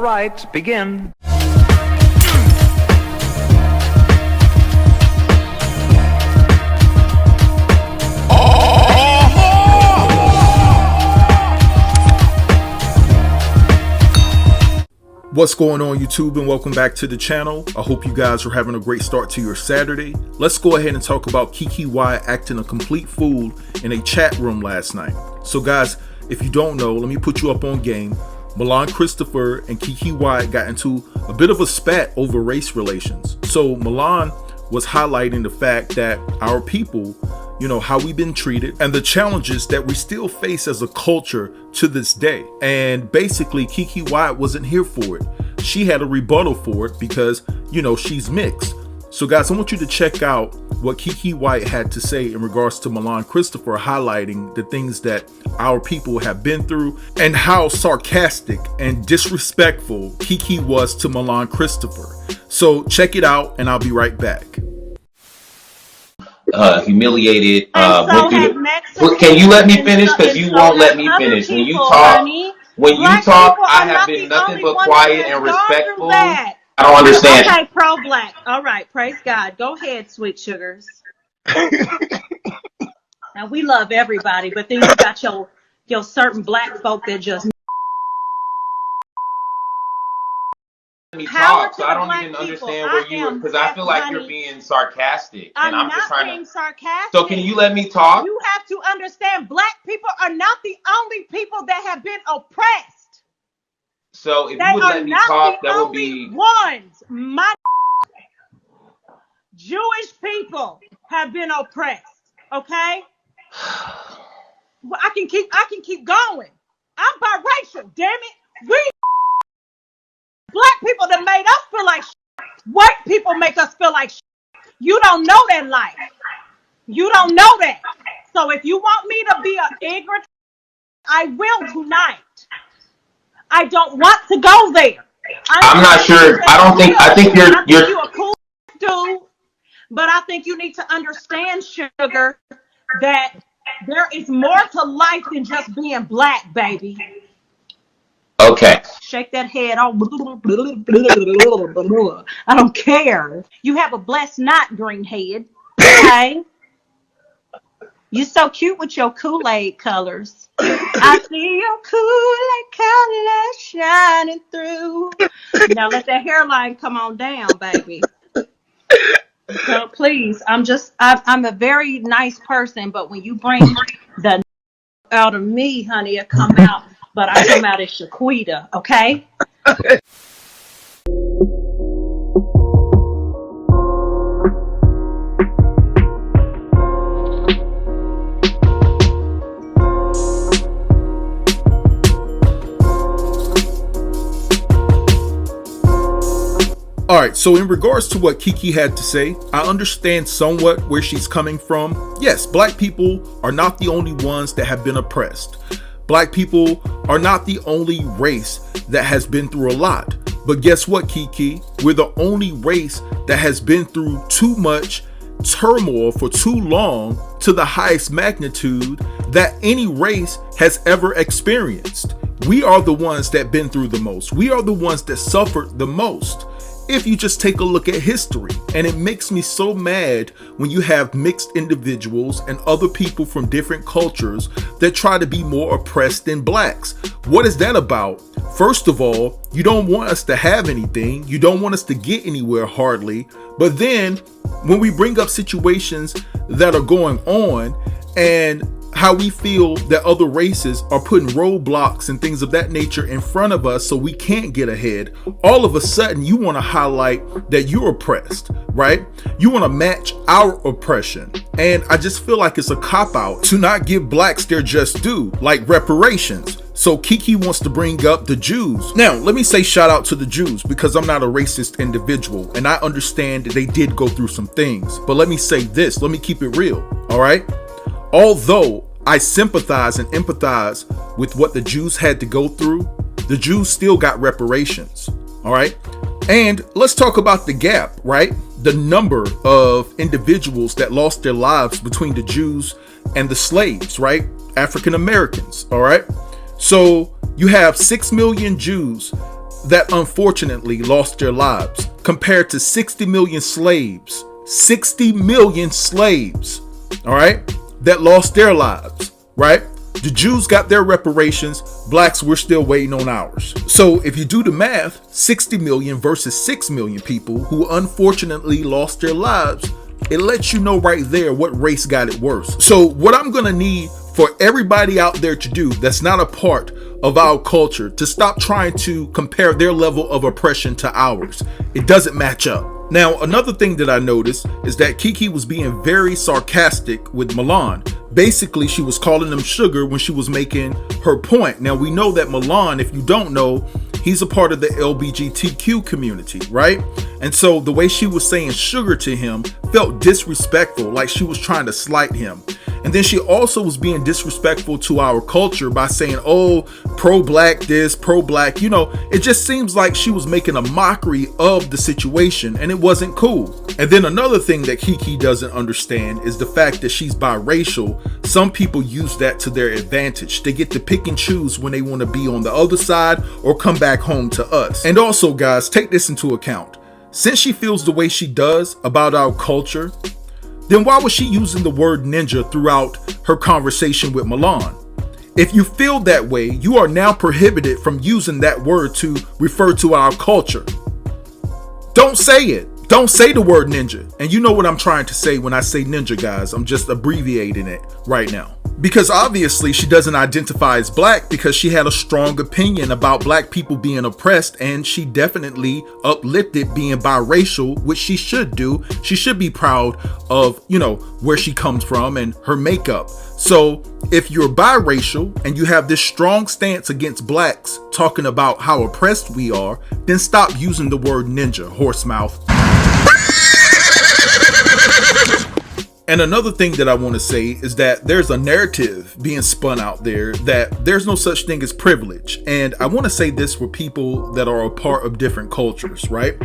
right, begin. What's going on, YouTube, and welcome back to the channel. I hope you guys are having a great start to your Saturday. Let's go ahead and talk about KeKe Wyatt acting a complete fool in a chat room last night. So guys, if you don't know, let me put you up on game. Milan Christopher and KeKe Wyatt got into a bit of a spat over race relations. So Milan was highlighting the fact that our people, you know, how we've been treated and the challenges that we still face as a culture to this day. And basically KeKe Wyatt wasn't here for it. She had a rebuttal for it because, you know, she's mixed. So guys, I want you to check out what KeKe Wyatt had to say in regards to Milan Christopher, highlighting the things that our people have been through and how sarcastic and disrespectful KeKe was to Milan Christopher. So check it out and I'll be right back. Humiliated. Can you let me finish? Because you won't let me finish. When you talk, I have been nothing but quiet and respectful. I don't understand. Okay, pro-black. All right, praise God. Go ahead, sweet sugars. Now we love everybody, but then you got your certain black folk that just. Me talk, so I don't even understand where you were, because I feel like you're being sarcastic, and I'm just trying to. I'm not being sarcastic. So can you let me talk? You have to understand, black people are not the only people that have been oppressed. So if you would let me talk, that would be ones. My Jewish people have been oppressed. Okay. Well, I can keep going. I'm biracial. Damn it, we. Black people that made us feel like shit. White people make us feel like shit. You don't know that life. You don't know that. So if you want me to be an ignorant, I will tonight. I don't want to go there. I'm not sure. I think you're a cool dude, but I think you need to understand, sugar, that there is more to life than just being black, baby. Okay. Shake that head. Oh, I don't care. You have a blessed night, green head. Okay. You're so cute with your Kool-Aid colors. I see your Kool-Aid colors shining through. Now let that hairline come on down, baby. So please, I'm a very nice person, but when you bring the out of me, honey, it come out. But I come out as Shaquita, okay? All right, so in regards to what KeKe had to say, I understand somewhat where she's coming from. Yes, black people are not the only ones that have been oppressed. Black people are not the only race that has been through a lot. But guess what, KeKe? We're the only race that has been through too much turmoil for too long to the highest magnitude that any race has ever experienced. We are the ones that been through the most. We are the ones that suffered the most. If you just take a look at history, and it makes me so mad when you have mixed individuals and other people from different cultures that try to be more oppressed than blacks. What is that about? First of all, you don't want us to have anything. You don't want us to get anywhere hardly. But then when we bring up situations that are going on and how we feel that other races are putting roadblocks and things of that nature in front of us so we can't get ahead, all of a sudden you want to highlight that you're oppressed, right? You want to match our oppression. And I just feel like it's a cop-out to not give blacks their just due, like reparations. So KeKe wants to bring up the Jews. Now, let me say shout out to the Jews because I'm not a racist individual and I understand that they did go through some things. But let me say this, let me keep it real, all right? Although I sympathize and empathize with what the Jews had to go through, the Jews still got reparations, all right? And let's talk about the gap, right? The number of individuals that lost their lives between the Jews and the slaves, right? African Americans, all right? So you have 6 million Jews that unfortunately lost their lives, compared to 60 million slaves. 60 million slaves, all right, that lost their lives, right? The Jews got their reparations, blacks, we're still waiting on ours. So if you do the math, 60 million versus 6 million people who unfortunately lost their lives, it lets you know right there what race got it worse. So what I'm gonna need for everybody out there to do that's not a part of our culture, to stop trying to compare their level of oppression to ours. It doesn't match up. Now, another thing that I noticed is that KeKe was being very sarcastic with Milan. Basically, she was calling him sugar when she was making her point. Now, we know that Milan, if you don't know, he's a part of the LGBTQ community, right? And so the way she was saying sugar to him felt disrespectful, like she was trying to slight him. And then she also was being disrespectful to our culture by saying, oh, pro-black this, pro-black, you know, it just seems like she was making a mockery of the situation, and it wasn't cool. And then another thing that KeKe doesn't understand is the fact that she's biracial. Some people use that to their advantage. They get to pick and choose when they want to be on the other side or come back home to us. And also, guys, take this into account. Since she feels the way she does about our culture, then why was she using the word ninja throughout her conversation with Milan? If you feel that way, you are now prohibited from using that word to refer to our culture. Don't say it. Don't say the word ninja. And you know what I'm trying to say when I say ninja, guys. I'm just abbreviating it right now. Because obviously she doesn't identify as black, because she had a strong opinion about black people being oppressed, and she definitely uplifted being biracial, which she should do. She should be proud of, you know, where she comes from and her makeup. So if you're biracial and you have this strong stance against blacks, talking about how oppressed we are, then stop using the word ninja, horse mouth. And another thing that I want to say is that there's a narrative being spun out there that there's no such thing as privilege. And I want to say this for people that are a part of different cultures, right?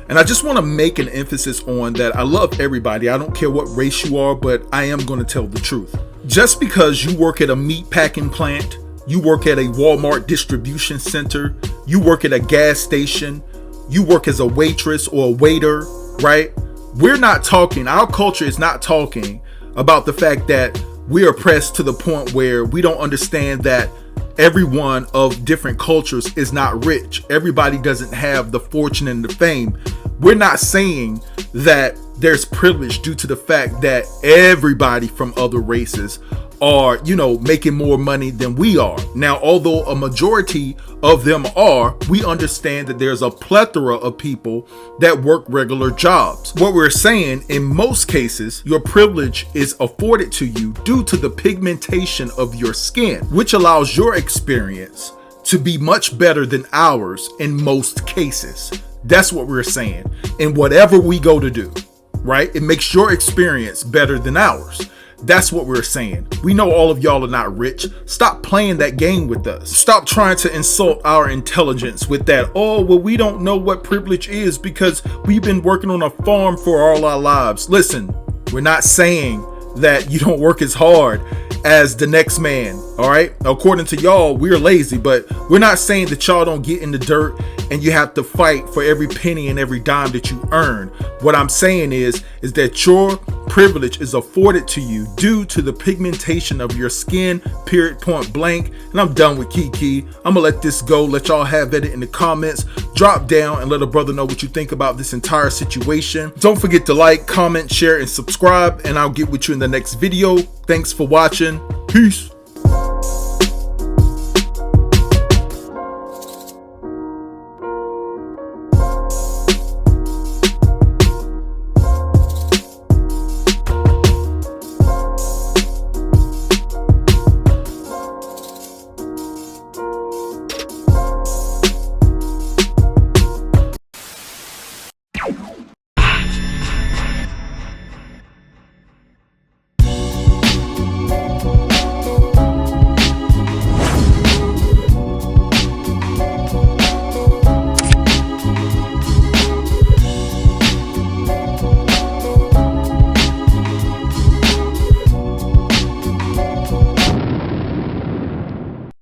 And I just want to make an emphasis on that. I love everybody. I don't care what race you are, but I am going to tell the truth. Just because you work at a meat packing plant, you work at a Walmart distribution center, you work at a gas station, you work as a waitress or a waiter, right? We're not talking, our culture is not talking about the fact that we're oppressed to the point where we don't understand that everyone of different cultures is not rich. Everybody doesn't have the fortune and the fame. We're not saying that there's privilege due to the fact that everybody from other races are, you know, making more money than we are. Now, although a majority of them are, we understand that there's a plethora of people that work regular jobs. What we're saying, in most cases, your privilege is afforded to you due to the pigmentation of your skin, which allows your experience to be much better than ours in most cases. That's what we're saying. In whatever we go to do, right? It makes your experience better than ours. That's what we're saying. We know all of y'all are not rich. Stop playing that game with us. Stop trying to insult our intelligence with that, oh, well, we don't know what privilege is because we've been working on a farm for all our lives. Listen, we're not saying that you don't work as hard as the next man, all right? According to y'all, we're lazy, but we're not saying that y'all don't get in the dirt and you have to fight for every penny and every dime that you earn. What I'm saying is that your privilege is afforded to you due to the pigmentation of your skin, period, point blank. And I'm done with KeKe. I'm gonna let this go, let y'all have at it in the comments. Drop down and let a brother know what you think about this entire situation. Don't forget to like, comment, share, and subscribe, and I'll get with you in the next video. Thanks for watching. Peace.